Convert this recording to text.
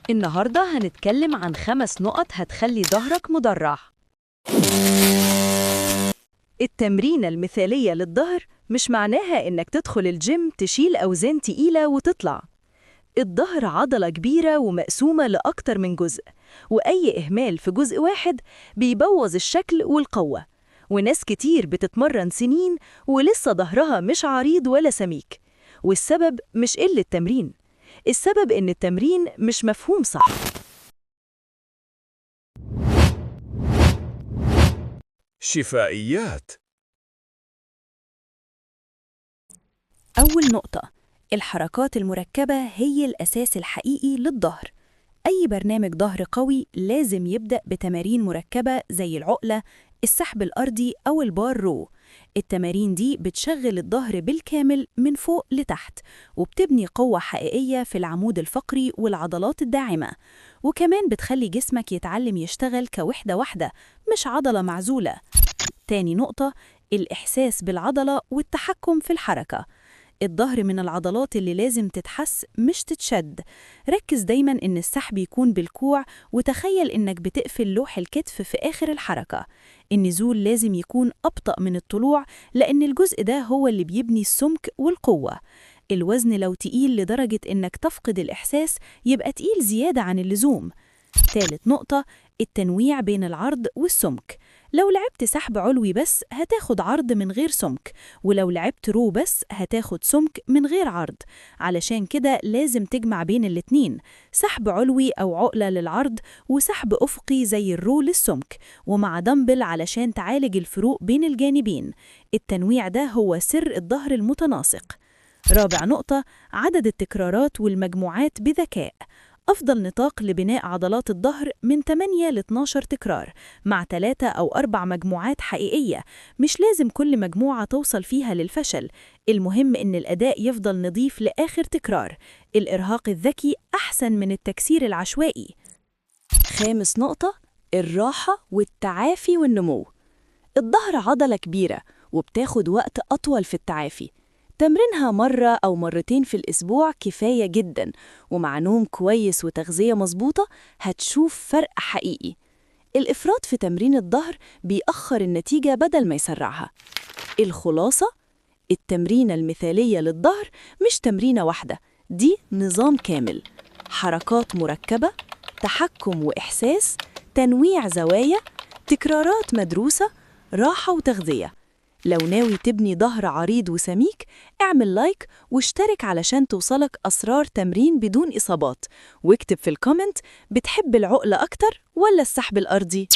النهاردة هنتكلم عن 5 نقط هتخلي ظهرك مدرع. التمرينة المثالية للظهر مش معناها إنك تدخل الجيم تشيل أوزان تقيلة وتطلع. الظهر عضلة كبيرة ومقسومة لأكتر من جزء، وأي إهمال في جزء واحد بيبوظ الشكل والقوة. وناس كتير بتتمرن سنين ولسه ظهرها مش عريض ولا سميك، والسبب مش قلة التمرين، السبب إن التمرين مش مفهوم صح. شفائيات. أول نقطة، الحركات المركبة هي الأساس الحقيقي للظهر. أي برنامج ظهر قوي لازم يبدأ بتمارين مركبة زي العقلة، السحب الأرضي أو البار رو. التمارين دي بتشغل الظهر بالكامل من فوق لتحت، وبتبني قوة حقيقية في العمود الفقري والعضلات الداعمة، وكمان بتخلي جسمك يتعلم يشتغل كوحدة واحدة مش عضلة معزولة. تاني نقطة، الإحساس بالعضلة والتحكم في الحركة. الظهر من العضلات اللي لازم تتحس مش تتشد. ركز دايما إن السحب يكون بالكوع، وتخيل إنك بتقفل لوح الكتف في آخر الحركة. النزول لازم يكون أبطأ من الطلوع، لأن الجزء ده هو اللي بيبني السمك والقوة. الوزن لو تقيل لدرجة إنك تفقد الإحساس يبقى تقيل زيادة عن اللزوم. ثالث نقطة، التنويع بين العرض والسمك. لو لعبت سحب علوي بس هتاخد عرض من غير سمك، ولو لعبت رو بس هتاخد سمك من غير عرض. علشان كده لازم تجمع بين الاتنين، سحب علوي أو عقلة للعرض، وسحب أفقي زي الرو للسمك، ومع دمبل علشان تعالج الفروق بين الجانبين. التنويع ده هو سر الظهر المتناسق. رابع نقطة، عدد التكرارات والمجموعات بذكاء. أفضل نطاق لبناء عضلات الظهر من 8 ل 12 تكرار، مع 3 أو 4 مجموعات حقيقية. مش لازم كل مجموعة توصل فيها للفشل، المهم إن الأداء يفضل نظيف لآخر تكرار. الإرهاق الذكي أحسن من التكسير العشوائي. خامس نقطة، الراحة والتعافي والنمو. الظهر عضلة كبيرة وبتاخد وقت أطول في التعافي. تمرينها مرة أو مرتين في الأسبوع كفاية جداً، ومع نوم كويس وتغذية مظبوطة هتشوف فرق حقيقي. الإفراط في تمرين الظهر بيأخر النتيجة بدل ما يسرعها. الخلاصة، التمرينة المثالية للظهر مش تمرينة واحدة، دي نظام كامل. حركات مركبة، تحكم وإحساس، تنويع زوايا، تكرارات مدروسة، راحة وتغذية. لو ناوي تبني ظهر عريض وسميك، اعمل لايك واشترك علشان توصلك أسرار تمرين بدون إصابات، واكتب في الكومنت بتحب العقلة أكتر ولا السحب الأرضي؟